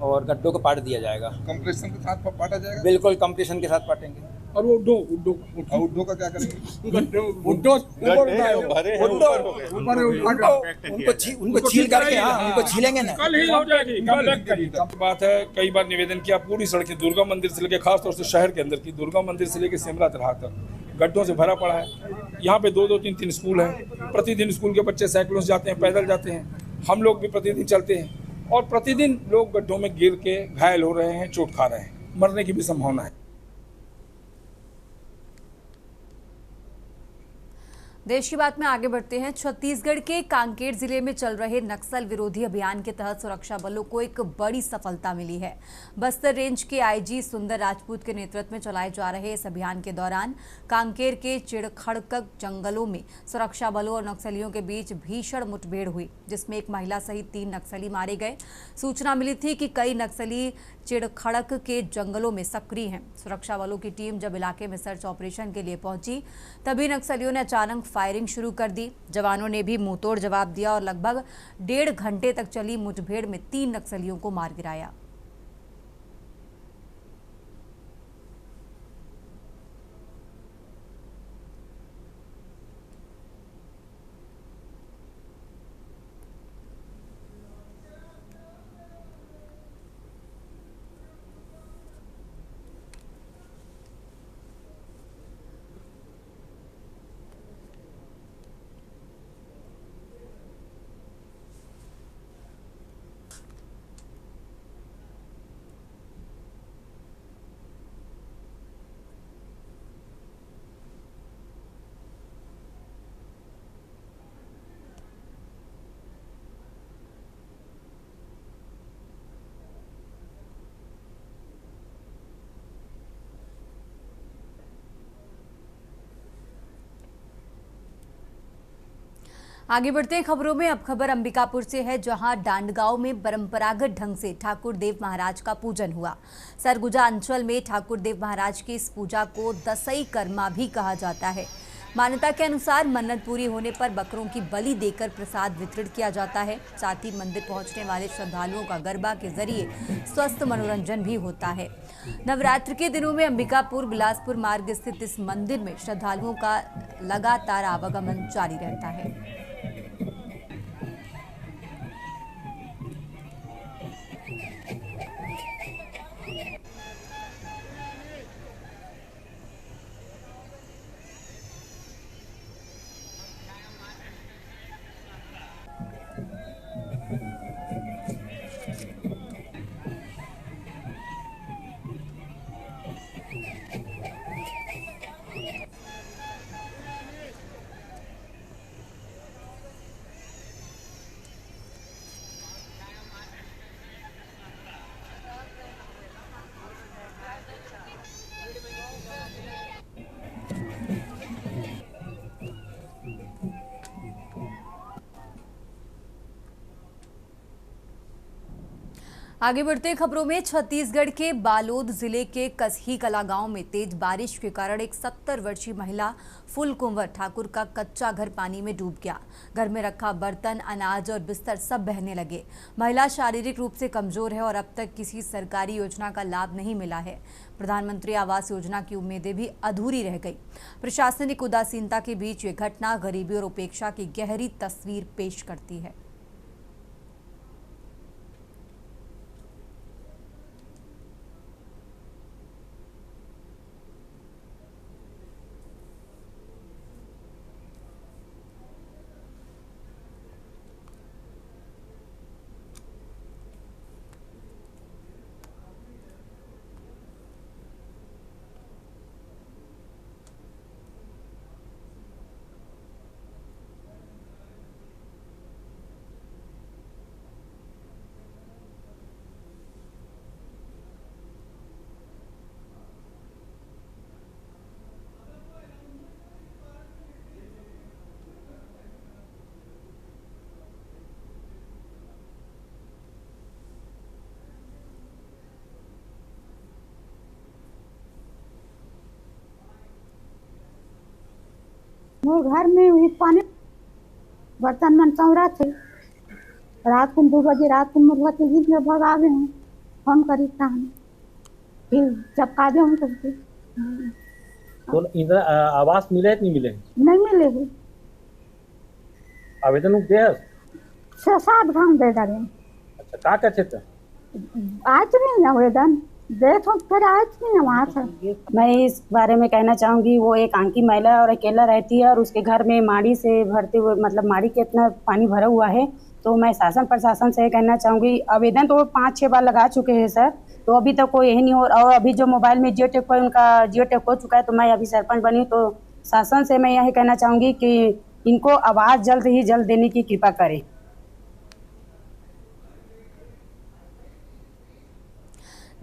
और गड्ढों को पाट दिया जाएगा। कंप्रेशन के साथ पाटा जाएगा? बिल्कुल कंप्रेशन के साथ पाटेंगे। और वो उड्डो का क्या करेंगे? उड्डो उनको छील करके उनको छीलेंगे ना। कल ही हो जाएगी। कल बात है, कई बार निवेदन किया, पूरी सड़कें दुर्गा मंदिर से लेकर, खासतौर से शहर के अंदर की दुर्गा मंदिर से लेकर सिमरा तराह तक गड्ढों से भरा पड़ा है। यहाँ पे 2-2, 3-3 स्कूल हैं। प्रतिदिन स्कूल के बच्चे साइकिलों से जाते हैं, पैदल जाते हैं। हम लोग भी प्रतिदिन चलते हैं और प्रतिदिन लोग गड्ढों में गिर के घायल हो रहे हैं, चोट खा रहे हैं, मरने की भी संभावना है। देश की बात में आगे बढ़ते हैं। छत्तीसगढ़ के कांकेर जिले में चल रहे नक्सल विरोधी अभियान के तहत सुरक्षा बलों को एक बड़ी सफलता मिली है। बस्तर रेंज के आईजी सुंदर राजपूत के नेतृत्व में चलाए जा रहे इस अभियान के दौरान कांकेर के चिड़खड़कक जंगलों में सुरक्षा बलों और नक्सलियों के बीच भीषण मुठभेड़ हुई, जिसमें एक महिला सहित 3 नक्सली मारे गए। सूचना मिली थी कि कई नक्सली चिड़खड़क के जंगलों में सक्रिय हैं। सुरक्षा बलों की टीम जब इलाके में सर्च ऑपरेशन के लिए पहुंची, तभी नक्सलियों ने अचानक फायरिंग शुरू कर दी। जवानों ने भी मुंहतोड़ जवाब दिया और लगभग 1.5 घंटे तक चली मुठभेड़ में 3 नक्सलियों को मार गिराया। आगे बढ़ते हैं खबरों में। अब खबर अंबिकापुर से है, जहां डांडगांव में परंपरागत ढंग से ठाकुर देव महाराज का पूजन हुआ। सरगुजा अंचल में ठाकुर देव महाराज की इस पूजा को दसई कर्मा भी कहा जाता है। मान्यता के अनुसार मन्नत पूरी होने पर बकरों की बलि देकर प्रसाद वितरित किया जाता है। साथ ही मंदिर पहुंचने वाले श्रद्धालुओं का गरबा के जरिए स्वस्थ मनोरंजन भी होता है। नवरात्र के दिनों में अंबिकापुर बिलासपुर मार्ग स्थित इस मंदिर में श्रद्धालुओं का लगातार आवागमन जारी रहता है। आगे बढ़ते खबरों में, छत्तीसगढ़ के बालोद जिले के कसही कला गांव में तेज बारिश के कारण एक 70 वर्षीय महिला फुल कुंवर ठाकुर का कच्चा घर पानी में डूब गया। घर में रखा बर्तन, अनाज और बिस्तर सब बहने लगे। महिला शारीरिक रूप से कमजोर है और अब तक किसी सरकारी योजना का लाभ नहीं मिला है। प्रधानमंत्री आवास योजना की उम्मीदें भी अधूरी रह गई। प्रशासनिक उदासीनता के बीच ये घटना गरीबी और उपेक्षा की गहरी तस्वीर पेश करती है। मोर घर में पानी बर्तन मन चौरा थे। रात को 2 बजे रात को मुर्गा के गीत में भगा गए हम। फोन करी था, फिर जब काजे हम करके तो इंदिरा आवास मिले कि नहीं मिले? नहीं मिले है। आवेदन दिया 6-7 घंटे दे डाले। अच्छा, का क्या क्षेत्र आज नहीं आवेदन दे तो फिर आज नहीं वहाँ से। मैं इस बारे में कहना चाहूँगी, वो एक आंकी महिला और अकेला रहती है और उसके घर में माड़ी से भरते हुए मतलब माड़ी के इतना पानी भरा हुआ है। तो मैं शासन प्रशासन से कहना चाहूँगी, आवेदन तो 5-6 बार लगा चुके हैं सर, तो अभी तक कोई यही नहीं हो। और अभी जो मोबाइल में जियो टैग पर उनका जियो टैग हो चुका है, तो मैं अभी सरपंच बनी, तो शासन से मैं यही कहना चाहूँगी कि इनको आवाज़ जल्द ही जल्द देने की कृपा करें।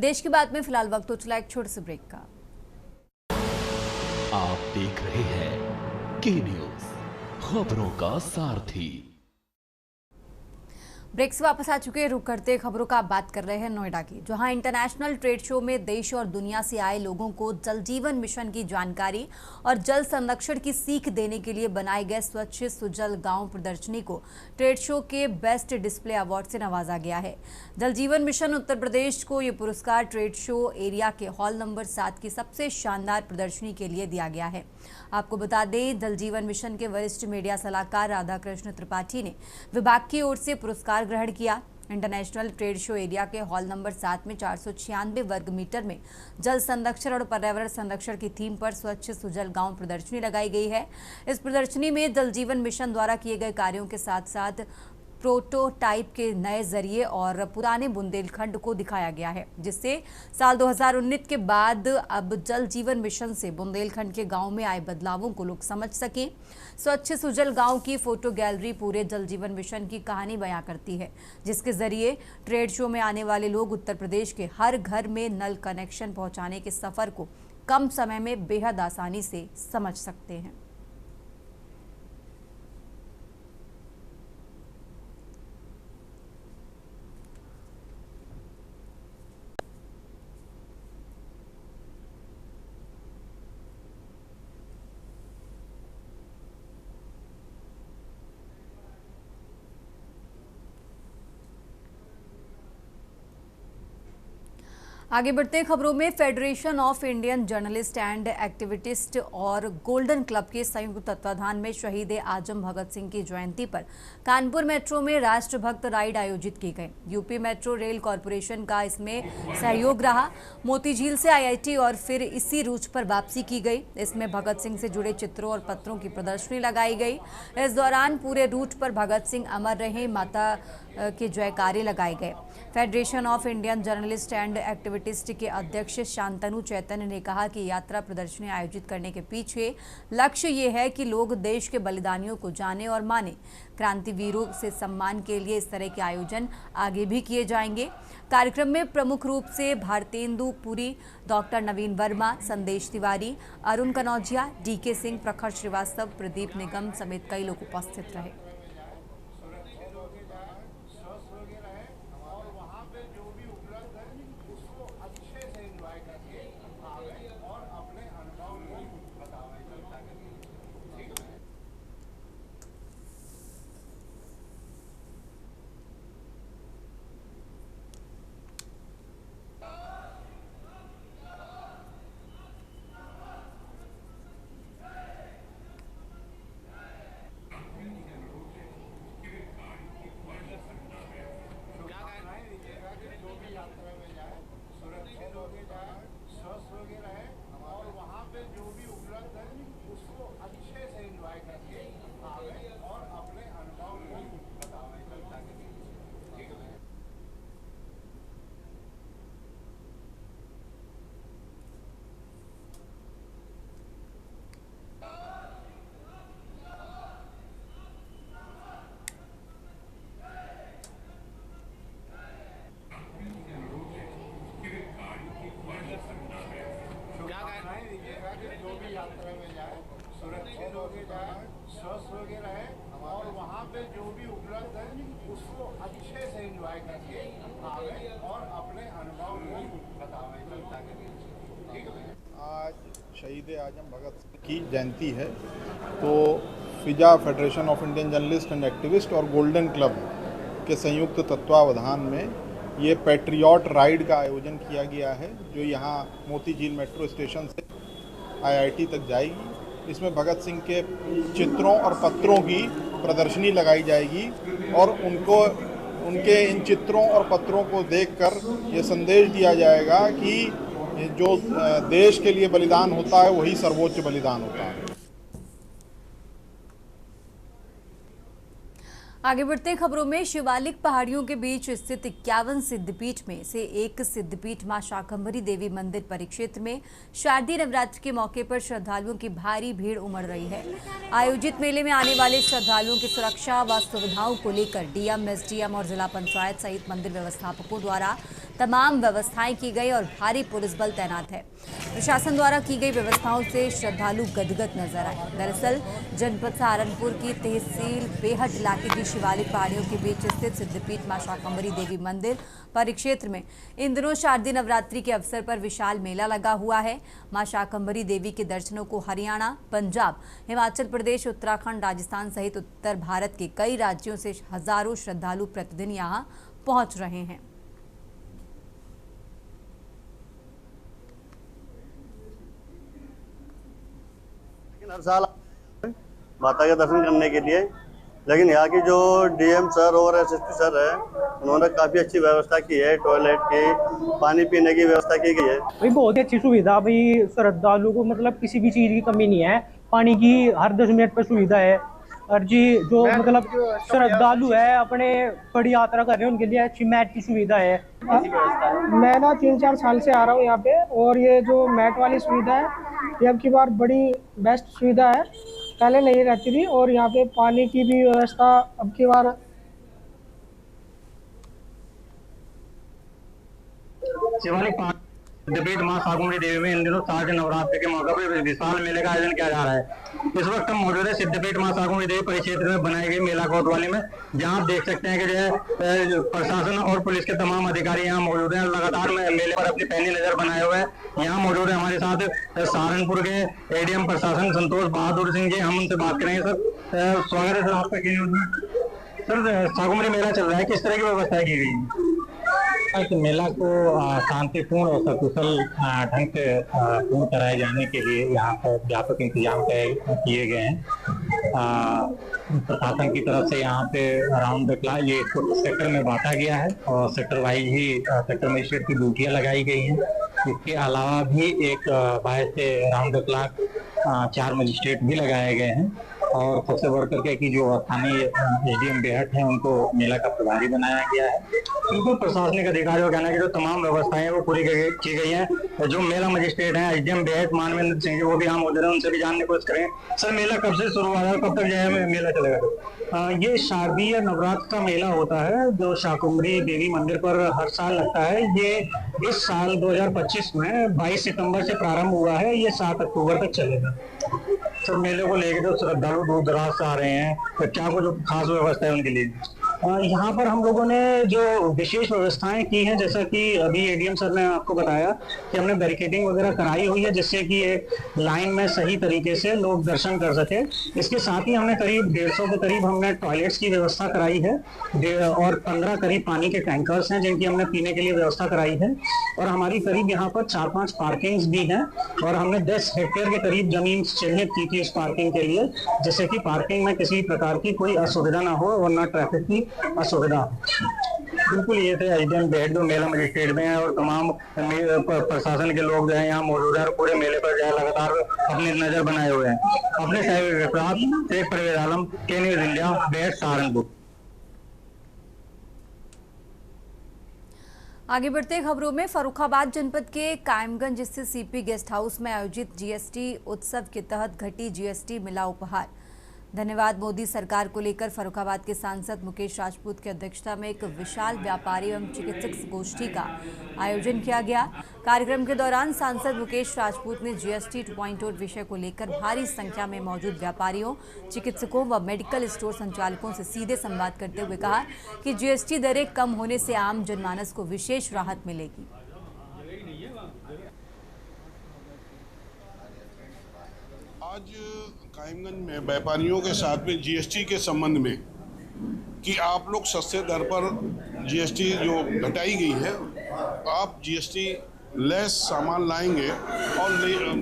देश की बात में फिलहाल वक्त हो चला एक छोटे से ब्रेक का। आप देख रहे हैं के न्यूज, खबरों का सारथी। ब्रेक से वापस आ चुके हैं। रुक करते खबरों का बात कर रहे हैं नोएडा की, जहां इंटरनेशनल ट्रेड शो में देश और दुनिया से आए लोगों को जल जीवन मिशन की जानकारी और जल संरक्षण की सीख देने के लिए बनाए गए स्वच्छ सुजल गांव प्रदर्शनी को ट्रेड शो के बेस्ट डिस्प्ले अवार्ड से नवाजा गया है। जल जीवन मिशन उत्तर प्रदेश को ये पुरस्कार ट्रेड शो एरिया के हॉल नंबर 7 की सबसे शानदार प्रदर्शनी के लिए दिया गया है। आपको बता दें, जल जीवन मिशन के वरिष्ठ मीडिया सलाहकार राधाकृष्ण त्रिपाठी ने विभाग की ओर से पुरस्कार ग्रहण किया। इंटरनेशनल ट्रेड शो एरिया के हॉल नंबर 7 में 496 वर्ग मीटर में जल संरक्षण और पर्यावरण संरक्षण की थीम पर स्वच्छ सुजल गांव प्रदर्शनी लगाई गई है। इस प्रदर्शनी में जल जीवन मिशन द्वारा किए गए कार्यों के साथ साथ प्रोटोटाइप के नए जरिए और पुराने बुंदेलखंड को दिखाया गया है, जिससे साल 2019 के बाद अब जल जीवन मिशन से बुंदेलखंड के गांव में आए बदलावों को लोग समझ सकें। स्वच्छ सुजल गांव की फोटो गैलरी पूरे जल जीवन मिशन की कहानी बयां करती है, जिसके जरिए ट्रेड शो में आने वाले लोग उत्तर प्रदेश के हर घर में नल कनेक्शन पहुंचाने के सफर को कम समय में बेहद आसानी से समझ सकते हैं। आगे बढ़ते हैं खबरों में। Federation of Indian journalist and activist और गोल्डन क्लब के संयुक्त तत्वाधान में शहीद आजम भगत सिंह की जयंती पर कानपुर मेट्रो में राष्ट्रभक्त राइड आयोजित की गई। यूपी मेट्रो रेल कॉरपोरेशन का इसमें सहयोग रहा। मोतीझील से आईआईटी और फिर इसी रूट पर वापसी की गई। इसमें भगत सिंह से जुड़े चित्रों और पत्रों की प्रदर्शनी लगाई गई। इस दौरान पूरे रूट पर भगत सिंह अमर रहे माता के जयकारे लगाए गए। Federation of Indian journalist and activist के अध्यक्ष शांतनु चैतन्य ने कहा कि यात्रा प्रदर्शनी आयोजित करने के पीछे लक्ष्य ये है कि लोग देश के बलिदानियों को जाने और माने। क्रांतिवीरों से सम्मान के लिए इस तरह के आयोजन आगे भी किए जाएंगे। कार्यक्रम में प्रमुख रूप से भारतेंदु पुरी, डॉक्टर नवीन वर्मा, संदेश तिवारी, अरुण कनौजिया, डीके सिंह, प्रखर श्रीवास्तव, प्रदीप निगम समेत कई लोग उपस्थित रहे। आज शहीद आजम भगत सिंह की जयंती है, तो फिजा federation of Indian journalist and activist और गोल्डन क्लब के संयुक्त तत्वावधान में ये पैट्रियट राइड का आयोजन किया गया है, जो यहाँ मोतीझील मेट्रो स्टेशन से IIT तक जाएगी। इसमें भगत सिंह के चित्रों और पत्रों की प्रदर्शनी लगाई जाएगी और उनके इन चित्रों और पत्रों को देखकर ये संदेश दिया जाएगा कि जो देश के लिए बलिदान होता है वही सर्वोच्च बलिदान होता है। आगे बढ़ते हैं खबरों में। शिवालिक पहाड़ियों के बीच स्थित 51 सिद्धपीठ में से एक सिद्धपीठ मां शाकंभरी देवी मंदिर परिक्षेत्र में शारदीय नवरात्र के मौके पर श्रद्धालुओं की भारी भीड़ उमड़ रही है। आयोजित मेले में आने वाले श्रद्धालुओं की सुरक्षा व सुविधाओं को लेकर डीएम, एसडीएम और जिला पंचायत सहित मंदिर व्यवस्थापकों द्वारा तमाम व्यवस्थाएं की गई और भारी पुलिस बल तैनात है। प्रशासन द्वारा की गई व्यवस्थाओं से श्रद्धालु गदगद नजर आए। दरअसल जनपद सहारनपुर की तहसील बेहट इलाके की शिवालिक पहाड़ियों के बीच स्थित सिद्धपीठ मां शाकंभरी देवी मंदिर परिक्षेत्र में इन दिनों शारदीय नवरात्रि के अवसर पर विशाल मेला लगा हुआ है। मां शाकंभरी देवी के दर्शनों को हरियाणा, पंजाब, हिमाचल प्रदेश, उत्तराखंड, राजस्थान सहित उत्तर भारत के कई राज्यों से हजारों श्रद्धालु प्रतिदिन यहां पहुंच रहे हैं। हर साल माता के दर्शन करने के लिए, लेकिन यहाँ की जो डीएम सर और एसएसपी सर है उन्होंने काफ़ी अच्छी व्यवस्था की है। टॉयलेट की, पानी पीने की व्यवस्था की गई है। भाई बहुत ही अच्छी सुविधा, भाई श्रद्धालु को मतलब किसी भी चीज़ की कमी नहीं है। पानी की हर 10 मिनट पर सुविधा है। और जी जो मतलब श्रद्धालु है अपने बड़ी यात्रा कर रहे हैं उनके लिए अच्छी मैट की सुविधा है। मैं ना 3-4 साल से आ रहा हूँ यहाँ पे, और ये जो मैट वाली सुविधा है ये अब की बार बड़ी बेस्ट सुविधा है, पहले नहीं रहती थी। और यहाँ पे पानी की भी व्यवस्था अब की बार शिवालिक सिद्धपीठ मां शाकंभरी देवी में इन दिनों शारदीय नवरात्र के मौके पर विशाल मेले का आयोजन किया जा रहा है। इस वक्त हम मौजूद है सिद्धपीठ मां शाकंभरी देवी परिक्षेत्र में बनाई गई मेला कोतवाली में, जहां आप देख सकते हैं कि जो प्रशासन और पुलिस के तमाम अधिकारी यहाँ मौजूद हैं। लगातार मेले पर अपनी पैनी नजर बनाए हुए हैं। यहाँ मौजूद है हमारे साथ सहारनपुर के एडीएम प्रशासन संतोष बहादुर सिंह जी, हम उनसे बात करेंगे। सर स्वागत है सर आपका के न्यूज़ में। सर शाकंभरी मेला चल रहा है, किस तरह की व्यवस्था की गई? इस मेला को शांतिपूर्ण और सकुशल ढंग से पूर्ण कराए जाने के लिए यहाँ पर व्यापक इंतजाम किए गए हैं। प्रशासन की तरफ से यहाँ पे राउंड द क्लॉक ये सेक्टर में बांटा गया है और सेक्टर वाइज ही सेक्टर मजिस्ट्रेट की ड्यूटियाँ लगाई गई हैं। इसके अलावा भी एक बाहर से राउंड द क्लॉक 4 मजिस्ट्रेट भी लगाए गए हैं। और सबसे बढ़ करके कि जो स्थानीय एसडीएम बेहट हैं उनको मेला का प्रभारी बनाया गया है। बिल्कुल प्रशासनिक अधिकारियों का कहना है कि जो तमाम व्यवस्थाएं वो पूरी की गई हैं। जो मेला मजिस्ट्रेट हैं एसडीएम बेहट मानवेंद्र सिंह जी, वो भी यहाँ मौजूद हैं, उनसे भी जानने की कोशिश करें। सर मेला कब से शुरू हुआ है, कब तक जो है मेला चलेगा? ये शारदीय नवरात्र का मेला होता है जो शाकंभरी देवी मंदिर पर हर साल लगता है। ये इस साल 2025 में 22 सितंबर से प्रारंभ हुआ है, ये 7 अक्टूबर तक चलेगा। सर मेले को लेकर जो श्रद्धालु दूर दराज से आ रहे हैं तो क्या कुछ खास व्यवस्था है उनके लिए? यहाँ पर हम लोगों ने जो विशेष व्यवस्थाएं की हैं, जैसा कि अभी एडीएम सर ने आपको बताया कि हमने बैरिकेडिंग वगैरह कराई हुई है जिससे कि एक लाइन में सही तरीके से लोग दर्शन कर सके। इसके साथ ही हमने करीब 150 के करीब हमने टॉयलेट्स की व्यवस्था कराई है और 15 करीब पानी के टैंकर्स हैं जिनकी हमने पीने के लिए व्यवस्था कराई है। और हमारी करीब यहाँ पर 4-5 पार्किंग्स भी हैं और हमने 10 हेक्टेयर के करीब जमीन चिन्हित की थी इस पार्किंग के लिए, जिससे कि पार्किंग में किसी प्रकार की कोई असुविधा ना हो और न ट्रैफिक की असुविधा। बिल्कुल ये थे एसडीएम बेहट जो मेला मजिस्ट्रेट में है और तमाम प्रशासन के लोग जो है यहाँ मौजूद है और पूरे मेले पर जो है लगातार अपनी नजर बनाए हुए हैं। अपने शेख परवेज आलम, के न्यूज़ इंडिया, बेहट सहारनपुर। आगे बढ़ते खबरों में। फर्रुखाबाद जनपद के कायमगंज स्थित सीपी गेस्ट हाउस में आयोजित जीएसटी उत्सव के तहत घटी जीएसटी मिला उपहार। धन्यवाद मोदी सरकार को लेकर फर्रुखाबाद के सांसद मुकेश राजपूत की अध्यक्षता में एक विशाल व्यापारी एवं चिकित्सक गोष्ठी का आयोजन किया गया। कार्यक्रम के दौरान सांसद मुकेश राजपूत ने जीएसटी 2.0 विषय को लेकर भारी संख्या में मौजूद व्यापारियों, चिकित्सकों व मेडिकल स्टोर संचालकों से सीधे संवाद करते हुए कहा कि जीएसटी दरें कम होने से आम जनमानस को विशेष राहत मिलेगी। आज कायमगंज में व्यापारियों के साथ में जीएसटी के संबंध में कि आप लोग सस्ते दर पर जीएसटी जो घटाई गई है, आप जीएसटी लेस सामान लाएंगे और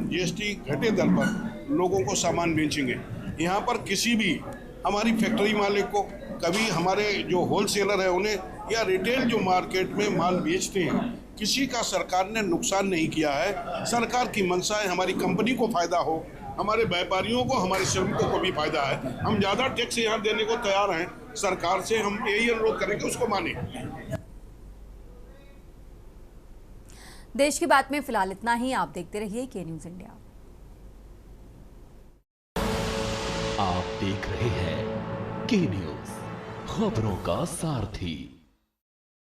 जीएसटी घटे दर पर लोगों को सामान बेचेंगे। यहाँ पर किसी भी हमारी फैक्ट्री मालिक को, कभी हमारे जो होलसेलर है उन्हें, या रिटेल जो मार्केट में माल बेचते हैं, किसी का सरकार ने नुकसान नहीं किया है। सरकार की मंशा है हमारी कंपनी को फायदा हो, हमारे व्यापारियों को, हमारे श्रमिकों को भी फायदा है। हम ज़्यादा टैक्स यहाँ देने को तैयार हैं। सरकार से हम यही अनुरोध करेंगे उसको माने। देश की बात में फिलहाल इतना ही। आप देखते रहिए के न्यूज़ इंडिया। आप देख रहे हैं के न्यूज़, खबरों का सारथी।